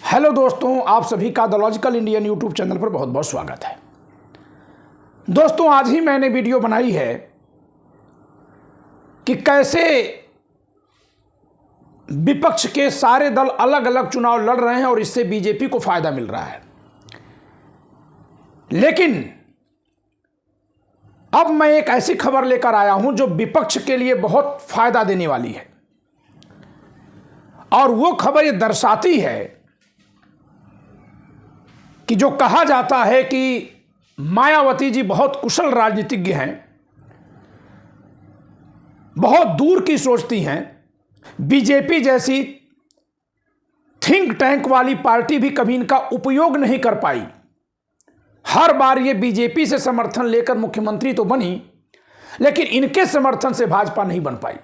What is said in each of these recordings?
Hello दोस्तों, आप सभी का the logical Indian YouTube channel पर बहुत बहुत स्वागत है। दोस्तों, आज ही मैंने वीडियो बनाई है कि कैसे विपक्ष के सारे दल अलग अलग चुनाव लड़ रहे हैं और इससे बीजेपी को फायदा मिल रहा है। लेकिन अब मैं एक ऐसी खबर लेकर आया हूं जो विपक्ष के लिए बहुत फायदा देने वाली है, और वो खबर ये दर्शाती है कि जो कहा जाता है कि मायावती जी बहुत कुशल राजनीतिज्ञ हैं, बहुत दूर की सोचती हैं, बीजेपी जैसी थिंक टैंक वाली पार्टी भी कभी इनका उपयोग नहीं कर पाई। हर बार ये बीजेपी से समर्थन लेकर मुख्यमंत्री तो बनी, लेकिन इनके समर्थन से भाजपा नहीं बन पाई।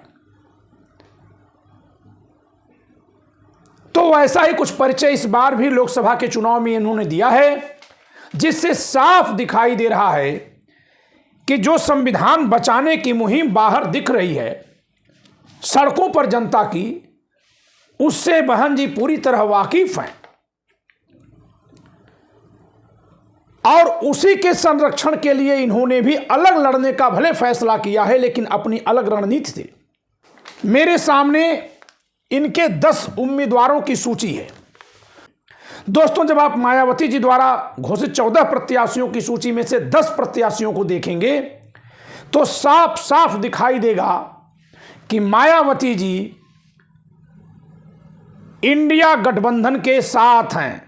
तो ऐसा ही कुछ परिचय इस बार भी लोकसभा के चुनाव में इन्होंने दिया है, जिससे साफ दिखाई दे रहा है कि जो संविधान बचाने की मुहिम बाहर दिख रही है सड़कों पर जनता की, उससे बहन जी पूरी तरह वाकिफ हैं और उसी के संरक्षण के लिए इन्होंने भी अलग लड़ने का भले फैसला किया है, लेकिन अपनी अलग रणनीति थी। मेरे सामने इनके 10 उम्मीदवारों की सूची है। दोस्तों, जब आप मायावती जी द्वारा घोषित 14 प्रत्याशियों की सूची में से 10 प्रत्याशियों को देखेंगे तो साफ साफ दिखाई देगा कि मायावती जी इंडिया गठबंधन के साथ हैं,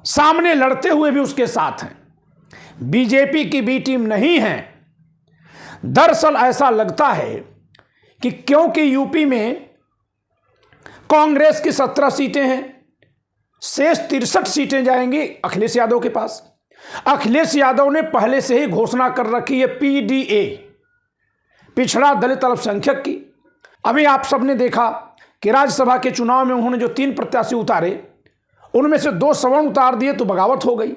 सामने लड़ते हुए भी उसके साथ हैं, बीजेपी की बी टीम नहीं है। दरअसल ऐसा लगता है कि क्योंकि यूपी में कांग्रेस की 17 सीटें हैं, शेष 63 सीटें जाएंगी अखिलेश यादव के पास। अखिलेश यादव ने पहले से ही घोषणा कर रखी है पीडीए, पिछड़ा दलित अल्पसंख्यक की। अभी आप सबने देखा कि राज्यसभा के चुनाव में उन्होंने जो 3 प्रत्याशी उतारे, उनमें से 2 सवर्ण उतार दिए तो बगावत हो गई।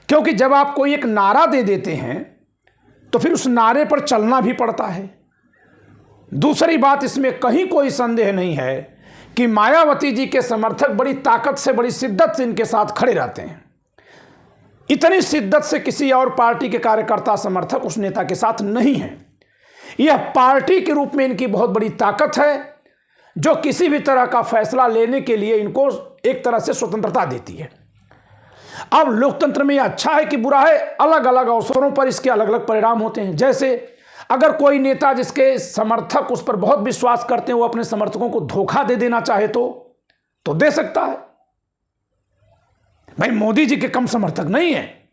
क्योंकि जब आप कोई एक नारा दे देते हैं तो फिर उस नारे पर चलना भी पड़ता है। दूसरी बात, इसमें कहीं कोई संदेह नहीं है कि मायावती जी के समर्थक बड़ी ताकत से, बड़ी शिद्दत से इनके साथ खड़े रहते हैं। इतनी शिद्दत से किसी और पार्टी के कार्यकर्ता समर्थक उस नेता के साथ नहीं है। यह पार्टी के रूप में इनकी बहुत बड़ी ताकत है, जो किसी भी तरह का फैसला लेने के लिए इनको एक तरह से स्वतंत्रता देती है। अब लोकतंत्र में यह अच्छा है कि बुरा है, अलग अलग अवसरों पर इसके अलग अलग परिणाम होते हैं। जैसे अगर कोई नेता जिसके समर्थक उस पर बहुत विश्वास करते हैं, वो अपने समर्थकों को धोखा दे देना चाहे तो दे सकता है। भाई, मोदी जी के कम समर्थक नहीं है,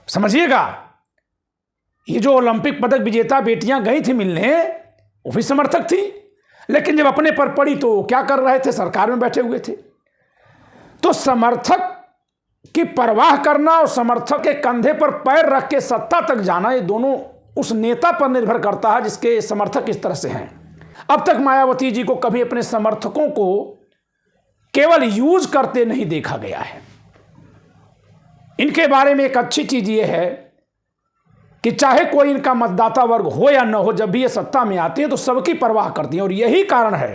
समझिएगा। ये जो ओलंपिक पदक विजेता बेटियां गई थी मिलने, वो भी समर्थक थी, लेकिन जब अपने पर पड़ी तो क्या कर रहे थे? सरकार में बैठे हुए थे। तो समर्थक की परवाह करना और समर्थक के कंधे पर पैर रख के सत्ता तक जाना, ये दोनों उस नेता पर निर्भर करता है जिसके समर्थक इस तरह से हैं। अब तक मायावती जी को कभी अपने समर्थकों को केवल यूज करते नहीं देखा गया है। इनके बारे में एक अच्छी चीज ये है कि चाहे कोई इनका मतदाता वर्ग हो या न हो, जब भी ये सत्ता में आती है तो सबकी परवाह करती है। और यही कारण है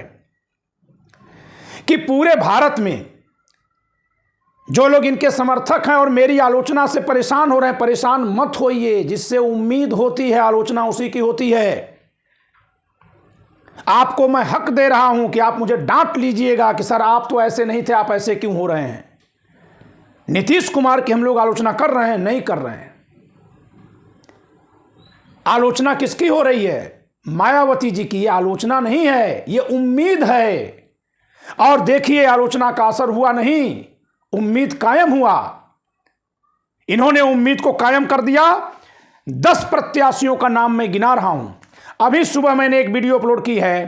कि पूरे भारत में जो लोग इनके समर्थक हैं और मेरी आलोचना से परेशान हो रहे हैं, परेशान मत होइए। जिससे उम्मीद होती है आलोचना उसी की होती है। आपको मैं हक दे रहा हूं कि आप मुझे डांट लीजिएगा कि सर आप तो ऐसे नहीं थे, आप ऐसे क्यों हो रहे हैं। नीतीश कुमार की हम लोग आलोचना कर रहे हैं? नहीं कर रहे हैं। आलोचना किसकी हो रही है? मायावती जी की। ये आलोचना नहीं है, ये उम्मीद है। और देखिए, आलोचना का असर हुआ नहीं, उम्मीद कायम हुआ। इन्होंने उम्मीद को कायम कर दिया। 10 प्रत्याशियों का नाम मैं गिना रहा हूं। अभी सुबह मैंने एक वीडियो अपलोड की है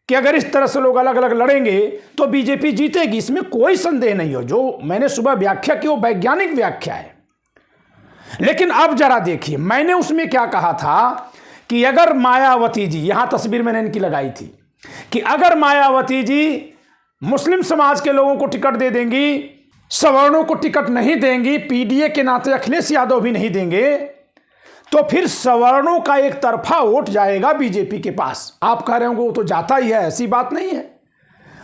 कि अगर इस तरह से लोग अलग अलग लड़ेंगे तो बीजेपी जीतेगी, इसमें कोई संदेह नहीं हो। जो मैंने सुबह व्याख्या की वो वैज्ञानिक व्याख्या है। लेकिन अब जरा देखिए, मैंने उसमें क्या कहा था कि अगर मायावती जी, यहां तस्वीर मैंने इनकी लगाई थी, कि अगर मायावती जी मुस्लिम समाज के लोगों को टिकट दे देंगी, सवर्णों को टिकट नहीं देंगी, पीडीए के नाते अखिलेश यादव भी नहीं देंगे, तो फिर सवर्णों का एक तरफा वोट जाएगा बीजेपी के पास। आप कह रहे होंगे वो तो जाता ही है, ऐसी बात नहीं है।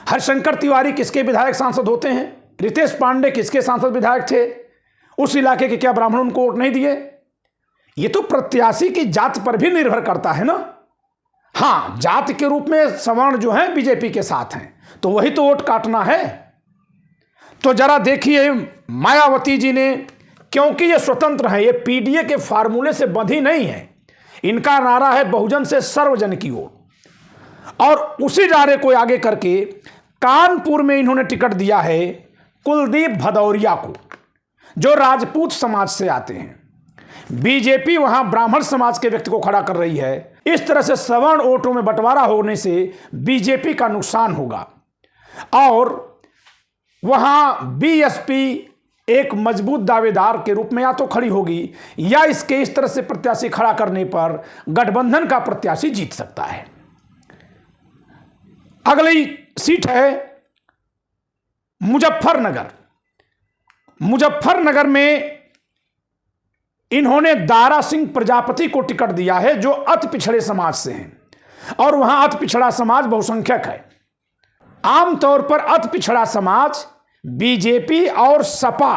हरिशंकर तिवारी किसके विधायक सांसद होते हैं? रितेश पांडे किसके सांसद विधायक थे? उस इलाके के क्या ब्राह्मण उनको वोट नहीं दिए? ये तो प्रत्याशी की जात पर भी निर्भर करता है ना। हाँ, जात के रूप में सवर्ण जो है बीजेपी के साथ हैं, तो वही तो वोट काटना है। तो जरा देखिए मायावती जी ने, क्योंकि ये स्वतंत्र है, ये पीडीए के फार्मूले से बंधी नहीं है, इनका नारा है बहुजन से सर्वजन की ओर, और उसी नारे को आगे करके कानपुर में इन्होंने टिकट दिया है कुलदीप भदौरिया को, जो राजपूत समाज से आते हैं। बीजेपी वहां ब्राह्मण समाज के व्यक्ति को खड़ा कर रही है। इस तरह से सवर्ण वोटों में बंटवारा होने से बीजेपी का नुकसान होगा, और वहां बीएसपी एक मजबूत दावेदार के रूप में या तो खड़ी होगी, या इसके इस तरह से प्रत्याशी खड़ा करने पर गठबंधन का प्रत्याशी जीत सकता है। अगली सीट है मुजफ्फरनगर। मुजफ्फरनगर में इन्होंने दारा सिंह प्रजापति को टिकट दिया है, जो अति पिछड़े समाज से हैं, और वहां अति पिछड़ा समाज बहुसंख्यक है। आमतौर पर अति पिछड़ा समाज बीजेपी और सपा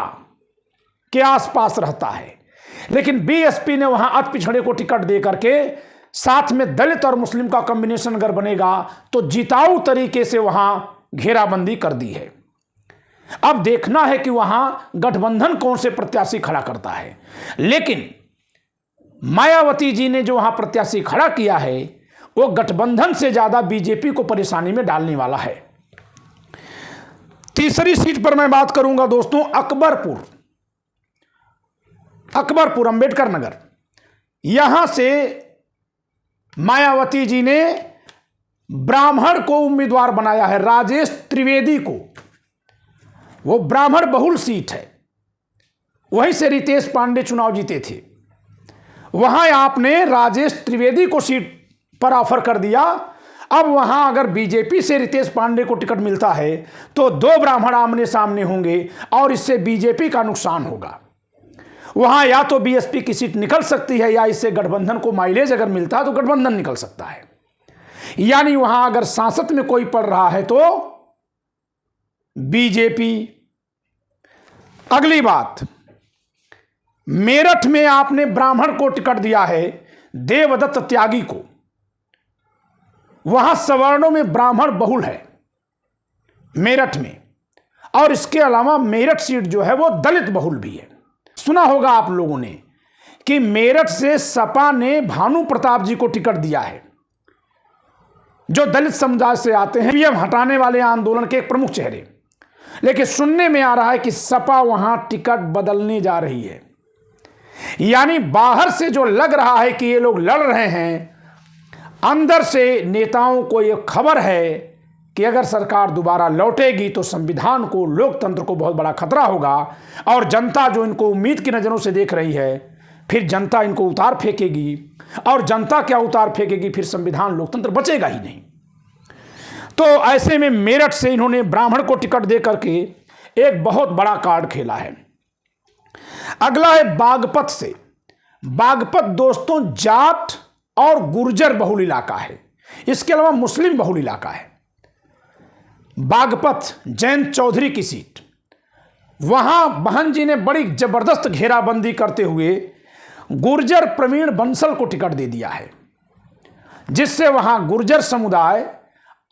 के आसपास रहता है, लेकिन बीएसपी ने वहां अति पिछड़े को टिकट दे करके साथ में दलित और मुस्लिम का कॉम्बिनेशन अगर बनेगा तो जिताऊ तरीके से वहां घेराबंदी कर दी है। अब देखना है कि वहां गठबंधन कौन से प्रत्याशी खड़ा करता है, लेकिन मायावती जी ने जो वहां प्रत्याशी खड़ा किया है वो गठबंधन से ज्यादा बीजेपी को परेशानी में डालने वाला है। तीसरी सीट पर मैं बात करूंगा दोस्तों अकबरपुर अंबेडकर नगर। यहां से मायावती जी ने ब्राह्मण को उम्मीदवार बनाया है, राजेश त्रिवेदी को। वो ब्राह्मण बहुल सीट है, वहीं से रितेश पांडे चुनाव जीते थे। वहां आपने राजेश त्रिवेदी को सीट पर ऑफर कर दिया। अब वहां अगर बीजेपी से रितेश पांडे को टिकट मिलता है तो दो ब्राह्मण आमने सामने होंगे और इससे बीजेपी का नुकसान होगा। वहां या तो बीएसपी की सीट निकल सकती है, या इससे गठबंधन को माइलेज अगर मिलता है तो गठबंधन निकल सकता है। यानी वहां अगर सांसद में कोई पड़ रहा है तो बीजेपी। अगली बात, मेरठ में आपने ब्राह्मण को टिकट दिया है देवदत्त त्यागी को। वहां सवर्णों में ब्राह्मण बहुल है मेरठ में, और इसके अलावा मेरठ सीट जो है वो दलित बहुल भी है। सुना होगा आप लोगों ने कि मेरठ से सपा ने भानु प्रताप जी को टिकट दिया है, जो दलित समुदाय से आते हैं, पीएम हटाने वाले आंदोलन के एक प्रमुख चेहरे। लेकिन सुनने में आ रहा है कि सपा वहां टिकट बदलने जा रही है। यानी बाहर से जो लग रहा है कि ये लोग लड़ रहे हैं, अंदर से नेताओं को यह खबर है कि अगर सरकार दोबारा लौटेगी तो संविधान को, लोकतंत्र को बहुत बड़ा खतरा होगा, और जनता जो इनको उम्मीद की नजरों से देख रही है, फिर जनता इनको उतार फेंकेगी, और जनता क्या उतार फेंकेगी, फिर संविधान, लोकतंत्र बचेगा ही नहीं। तो ऐसे में मेरठ से इन्होंने ब्राह्मण को टिकट दे करके एक बहुत बड़ा कार्ड खेला है। अगला है बागपत से। बागपत दोस्तों जाट और गुर्जर बहुल इलाका है, इसके अलावा मुस्लिम बहुल इलाका है। बागपत जयंत चौधरी की सीट, वहां बहन जी ने बड़ी जबरदस्त घेराबंदी करते हुए गुर्जर प्रवीण बंसल को टिकट दे दिया है, जिससे वहां गुर्जर समुदाय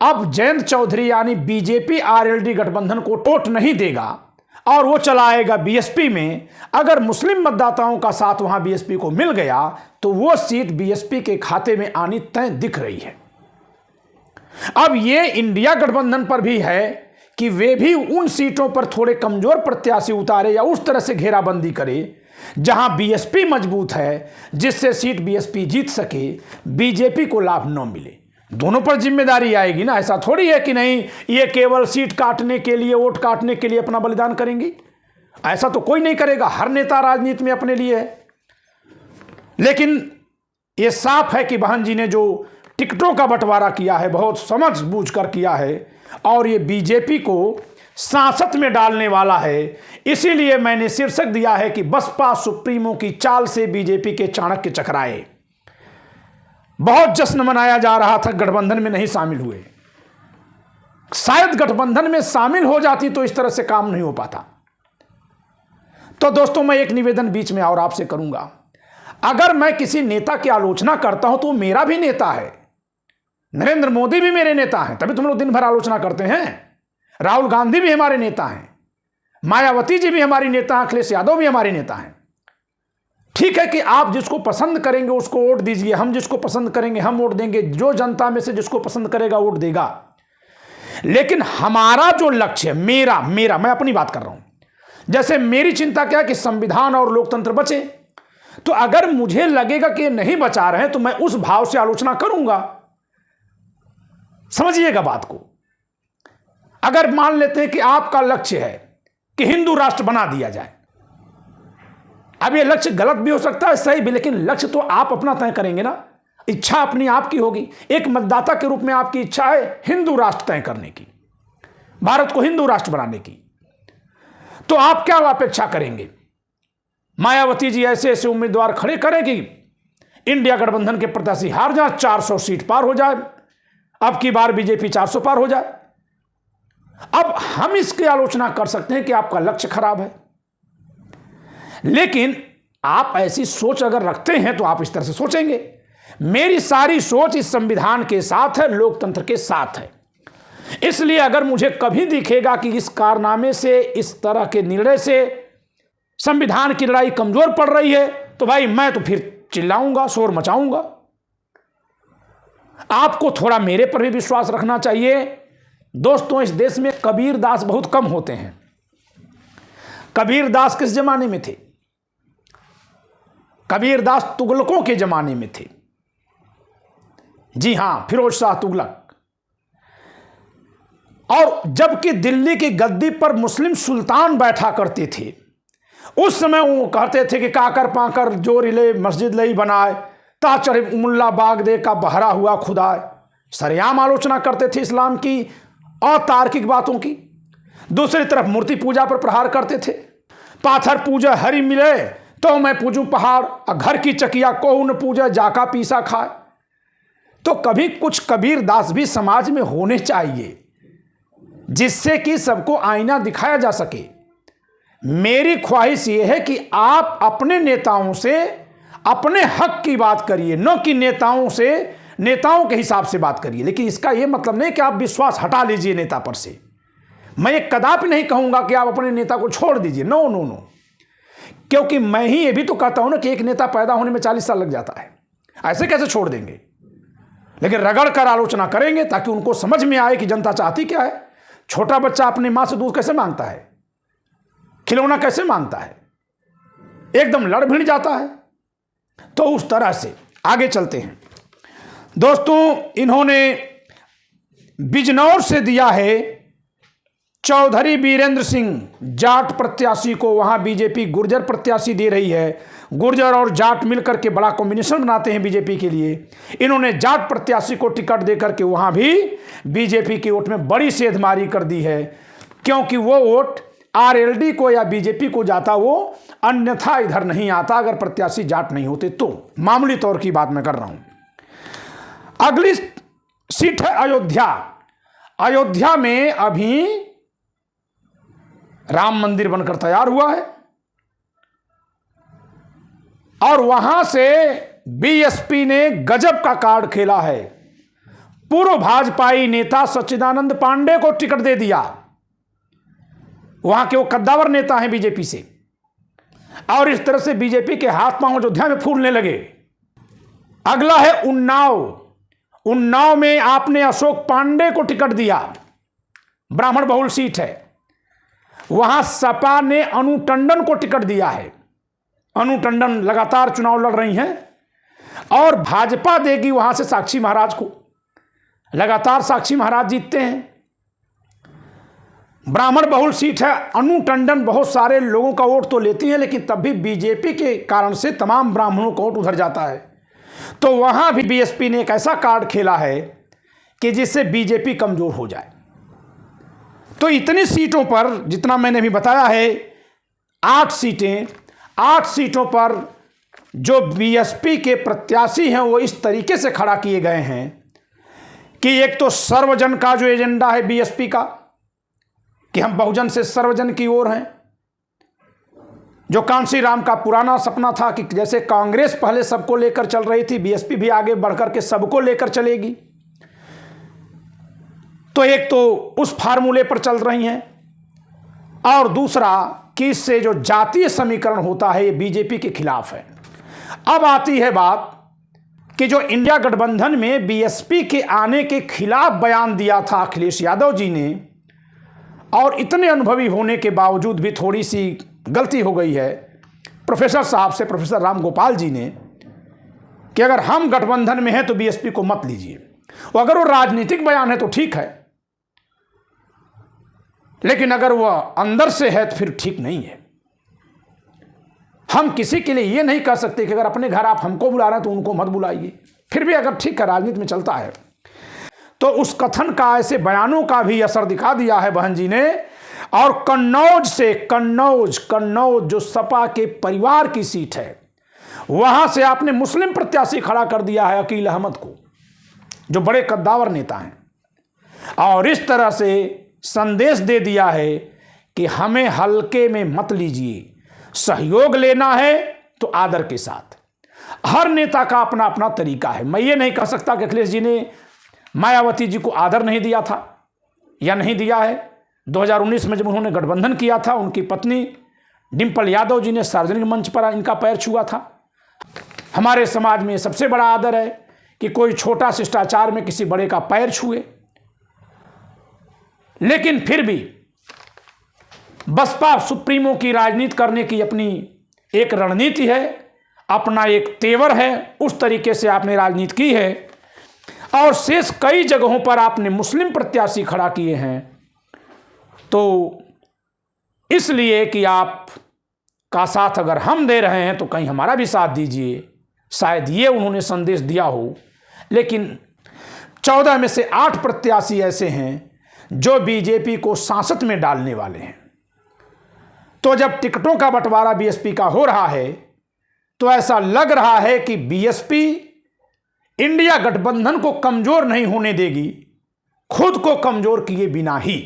अब जयंत चौधरी यानी बीजेपी आरएलडी गठबंधन को वोट नहीं देगा और वो चला आएगा बीएसपी में। अगर मुस्लिम मतदाताओं का साथ वहां बीएसपी को मिल गया तो वो सीट बीएसपी के खाते में आनी तय दिख रही है। अब ये इंडिया गठबंधन पर भी है कि वे भी उन सीटों पर थोड़े कमजोर प्रत्याशी उतारे या उस तरह से घेराबंदी करे जहां बीएसपी मजबूत है, जिससे सीट बीएसपी जीत सके, बीजेपी को लाभ न मिले। दोनों पर जिम्मेदारी आएगी ना। ऐसा थोड़ी है कि नहीं ये केवल सीट काटने के लिए, वोट काटने के लिए अपना बलिदान करेंगी। ऐसा तो कोई नहीं करेगा, हर नेता राजनीति में अपने लिए है। लेकिन ये साफ है कि बहन जी ने जो टिकटों का बंटवारा किया है बहुत समझ बूझ कर किया है, और ये बीजेपी को सांसद में डालने वाला है। इसीलिए मैंने शीर्षक दिया है कि बसपा सुप्रीमो की चाल से बीजेपी के चाणक्य चकराए। बहुत जश्न मनाया जा रहा था, गठबंधन में नहीं शामिल हुए, शायद गठबंधन में शामिल हो जाती तो इस तरह से काम नहीं हो पाता। तो दोस्तों, मैं एक निवेदन बीच में और आपसे करूंगा, अगर मैं किसी नेता की आलोचना करता हूं तो वो मेरा भी नेता है। नरेंद्र मोदी भी मेरे नेता हैं, तभी तुम लोग दिन भर आलोचना करते हैं। राहुल गांधी भी हमारे नेता हैं, मायावती जी भी हमारी नेता हैं, अखिलेश यादव भी हमारे नेता हैं। ठीक है कि आप जिसको पसंद करेंगे उसको वोट दीजिए, हम जिसको पसंद करेंगे हम वोट देंगे, जो जनता में से जिसको पसंद करेगा वोट देगा। लेकिन हमारा जो लक्ष्य है, मेरा मैं अपनी बात कर रहा हूं, जैसे मेरी चिंता क्या है कि संविधान और लोकतंत्र बचे। तो अगर मुझे लगेगा कि नहीं बचा रहे हैं तो मैं उस भाव से आलोचना करूंगा। समझिएगा बात को। अगर मान लेते हैं कि आपका लक्ष्य है कि हिंदू राष्ट्र बना दिया जाए, अब यह लक्ष्य गलत भी हो सकता है, सही भी, लेकिन लक्ष्य तो आप अपना तय करेंगे ना। इच्छा अपनी आपकी होगी। एक मतदाता के रूप में आपकी इच्छा है हिंदू राष्ट्र तय करने की, भारत को हिंदू राष्ट्र बनाने की। तो आप क्या अपेक्षा करेंगे? मायावती जी ऐसे ऐसे उम्मीदवार खड़े करें कि इंडिया गठबंधन के प्रत्याशी हार जाए, 400 सीट पार हो जाए, अब की बार बीजेपी 400 पार हो जाए। अब हम इसकी आलोचना कर सकते हैं कि आपका लक्ष्य खराब है, लेकिन आप ऐसी सोच अगर रखते हैं तो आप इस तरह से सोचेंगे। मेरी सारी सोच इस संविधान के साथ है, लोकतंत्र के साथ है। इसलिए अगर मुझे कभी दिखेगा कि इस कारनामे से, इस तरह के निर्णय से संविधान की लड़ाई कमजोर पड़ रही है, तो भाई मैं तो फिर चिल्लाऊंगा, शोर मचाऊंगा। आपको थोड़ा मेरे पर भी विश्वास रखना चाहिए। दोस्तों, इस देश में कबीर दास बहुत कम होते हैं। कबीर दास किस जमाने में थे? कबीर दास तुगलकों के जमाने में थे। जी हां, फिरोज शाह तुगलक। और जबकि दिल्ली की गद्दी पर मुस्लिम सुल्तान बैठा करते थे, उस समय वो कहते थे कि काकर पाकर जोर ले मस्जिद लई बनाए, ता चढ़े मुल्ला बाग दे का बहरा हुआ खुदाए। सरेआम आलोचना करते थे इस्लाम की अतार्किक बातों की। दूसरी तरफ मूर्ति पूजा पर प्रहार करते थे। पाथर पूजा हरि मिले तो मैं पूजूं पहाड़, और घर की चकिया को न पूजा जाका पीसा खाए। तो कभी कुछ कबीर दास भी समाज में होने चाहिए, जिससे कि सबको आईना दिखाया जा सके। मेरी ख्वाहिश यह है कि आप अपने नेताओं से अपने हक की बात करिए, न कि नेताओं से नेताओं के हिसाब से बात करिए। लेकिन इसका यह मतलब नहीं कि आप विश्वास हटा लीजिए नेता पर से। मैं ये कदापि नहीं कहूंगा कि आप अपने नेता को छोड़ दीजिए, नो नो नो। क्योंकि मैं ही ये भी तो कहता हूं ना कि एक नेता पैदा होने में 40 साल लग जाता है, ऐसे कैसे छोड़ देंगे? लेकिन रगड़ कर आलोचना करेंगे ताकि उनको समझ में आए कि जनता चाहती क्या है। छोटा बच्चा अपनी मां से दूध कैसे मांगता है, खिलौना कैसे मांगता है, एकदम लड़ भिड़ जाता है। तो उस तरह से आगे चलते हैं। दोस्तों, इन्होंने बिजनौर से दिया है चौधरी बीरेंद्र सिंह जाट प्रत्याशी को। वहां बीजेपी गुर्जर प्रत्याशी दे रही है। गुर्जर और जाट मिलकर के बड़ा कॉम्बिनेशन बनाते हैं बीजेपी के लिए। इन्होंने जाट प्रत्याशी को टिकट देकर के वहां भी बीजेपी की वोट में बड़ी सेंधमारी कर दी है, क्योंकि वो वोट आरएलडी को या बीजेपी को जाता, वो अन्यथा इधर नहीं आता अगर प्रत्याशी जाट नहीं होते तो। मामूली तौर की बात मैं कर रहा हूं। अगली सीट है अयोध्या। अयोध्या में अभी राम मंदिर बनकर तैयार हुआ है और वहां से बीएसपी ने गजब का कार्ड खेला है। पूर्व भाजपाई नेता सच्चिदानंद पांडे को टिकट दे दिया। वहां के वो कद्दावर नेता हैं बीजेपी से, और इस तरह से बीजेपी के हाथ पांव अयोध्या में फूलने लगे। अगला है उन्नाव। उन्नाव में आपने अशोक पांडे को टिकट दिया, ब्राह्मण बहुल सीट है। वहां सपा ने अनु टंडन को टिकट दिया है। अनु टंडन लगातार चुनाव लड़ रही हैं और भाजपा देगी वहां से साक्षी महाराज को। लगातार साक्षी महाराज जीतते हैं। ब्राह्मण बहुल सीट है। अनु टंडन बहुत सारे लोगों का वोट तो लेती हैं, लेकिन तब भी बीजेपी के कारण से तमाम ब्राह्मणों का वोट उधर जाता है। तो वहां भी बीएसपी ने एक ऐसा कार्ड खेला है कि जिससे बीजेपी कमजोर हो जाए। तो इतनी सीटों पर, जितना मैंने भी बताया है, 8 सीटें, 8 सीटों पर जो बीएसपी के प्रत्याशी हैं वो इस तरीके से खड़ा किए गए हैं कि एक तो सर्वजन का जो एजेंडा है बीएसपी का, कि हम बहुजन से सर्वजन की ओर हैं, जो कांशी राम का पुराना सपना था कि जैसे कांग्रेस पहले सबको लेकर चल रही थी, बीएसपी भी आगे बढ़कर के सबको लेकर चलेगी। तो एक तो उस फार्मूले पर चल रही हैं, और दूसरा कि इससे जो जातीय समीकरण होता है ये बीजेपी के खिलाफ है। अब आती है बात कि जो इंडिया गठबंधन में बीएसपी के आने के खिलाफ बयान दिया था अखिलेश यादव जी ने, और इतने अनुभवी होने के बावजूद भी थोड़ी सी गलती हो गई है प्रोफेसर साहब से, प्रोफेसर राम गोपाल जी ने, कि अगर हम गठबंधन में हैं तो बीएसपी को मत लीजिए। और अगर वो राजनीतिक बयान है तो ठीक है, लेकिन अगर वह अंदर से है तो फिर ठीक नहीं है। हम किसी के लिए ये नहीं कर सकते कि अगर अपने घर आप हमको बुला रहे हैं तो उनको मत बुलाइए। फिर भी अगर ठीक है, राजनीति में चलता है, तो उस कथन का, ऐसे बयानों का भी असर दिखा दिया है बहन जी ने। और कन्नौज जो सपा के परिवार की सीट है, वहां से आपने मुस्लिम प्रत्याशी खड़ा कर दिया है अकील अहमद को, जो बड़े कद्दावर नेता हैं, और इस तरह से संदेश दे दिया है कि हमें हल्के में मत लीजिए, सहयोग लेना है तो आदर के साथ। हर नेता का अपना अपना तरीका है। मैं ये नहीं कह सकता कि अखिलेश जी ने मायावती जी को आदर नहीं दिया था या नहीं दिया है। 2019 में जब उन्होंने गठबंधन किया था, उनकी पत्नी डिंपल यादव जी ने सार्वजनिक मंच पर इनका पैर छुआ था। हमारे समाज में सबसे बड़ा आदर है कि कोई छोटा शिष्टाचार में किसी बड़े का पैर छुए। लेकिन फिर भी बसपा सुप्रीमो की राजनीति करने की अपनी एक रणनीति है, अपना एक तेवर है, उस तरीके से आपने राजनीति की है। और शेष कई जगहों पर आपने मुस्लिम प्रत्याशी खड़ा किए हैं, तो इसलिए कि आप का साथ अगर हम दे रहे हैं तो कहीं हमारा भी साथ दीजिए, शायद ये उन्होंने संदेश दिया हो। लेकिन 14 में से 8 प्रत्याशी ऐसे हैं जो बीजेपी को सांसद में डालने वाले हैं। तो जब टिकटों का बंटवारा बीएसपी का हो रहा है, तो ऐसा लग रहा है कि बीएसपी इंडिया गठबंधन को कमजोर नहीं होने देगी, खुद को कमजोर किए बिना ही,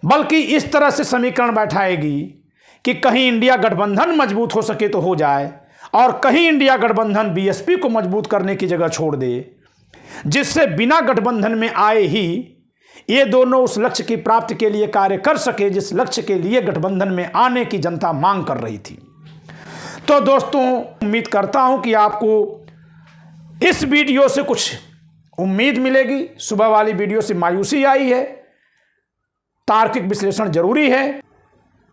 बल्कि इस तरह से समीकरण बैठाएगी कि कहीं इंडिया गठबंधन मजबूत हो सके तो हो जाए, और कहीं इंडिया गठबंधन बीएसपी को मजबूत करने की जगह छोड़ दे, जिससे बिना गठबंधन में आए ही ये दोनों उस लक्ष्य की प्राप्ति के लिए कार्य कर सके जिस लक्ष्य के लिए गठबंधन में आने की जनता मांग कर रही थी। तो दोस्तों, उम्मीद करता हूं कि आपको इस वीडियो से कुछ उम्मीद मिलेगी। सुबह वाली वीडियो से मायूसी आई है, तार्किक विश्लेषण जरूरी है।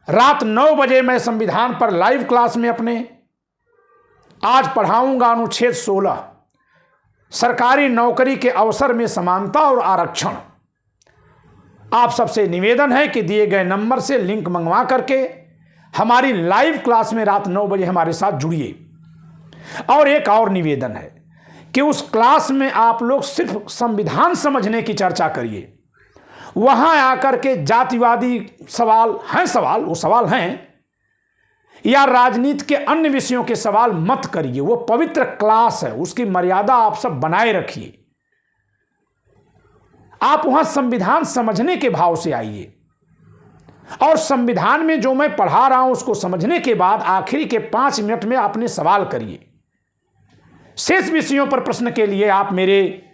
रात 9 बजे मैं संविधान पर लाइव क्लास में अपने आज पढ़ाऊंगा अनुच्छेद 16, सरकारी नौकरी के अवसर में समानता और आरक्षण। आप सबसे निवेदन है कि दिए गए नंबर से लिंक मंगवा करके हमारी लाइव क्लास में रात 9 बजे हमारे साथ जुड़िए। और एक और निवेदन है कि उस क्लास में आप लोग सिर्फ संविधान समझने की चर्चा करिए। वहां आकर के जातिवादी वो सवाल हैं, या राजनीति के अन्य विषयों के सवाल मत करिए। वो पवित्र क्लास है, उसकी मर्यादा आप सब बनाए रखिए। आप वहां संविधान समझने के भाव से आइए, और संविधान में जो मैं पढ़ा रहा हूं उसको समझने के बाद आखिरी के 5 मिनट में आपने सवाल करिए। शेष विषयों पर प्रश्न के लिए आप मेरे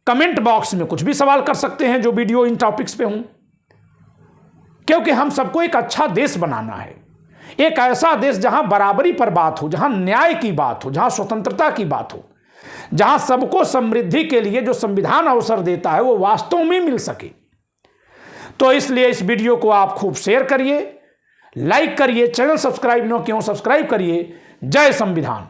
कमेंट बॉक्स में कुछ भी सवाल कर सकते हैं जो वीडियो इन टॉपिक्स पे हूं, क्योंकि हम सबको एक अच्छा देश बनाना है, एक ऐसा देश जहां बराबरी पर बात हो, जहां न्याय की बात हो, जहां स्वतंत्रता की बात हो, जहां सबको समृद्धि के लिए जो संविधान अवसर देता है वो वास्तव में मिल सके। तो इसलिए इस वीडियो को आप खूब शेयर करिए, लाइक करिए, चैनल सब्सक्राइब न क्यों सब्सक्राइब करिए। जय संविधान।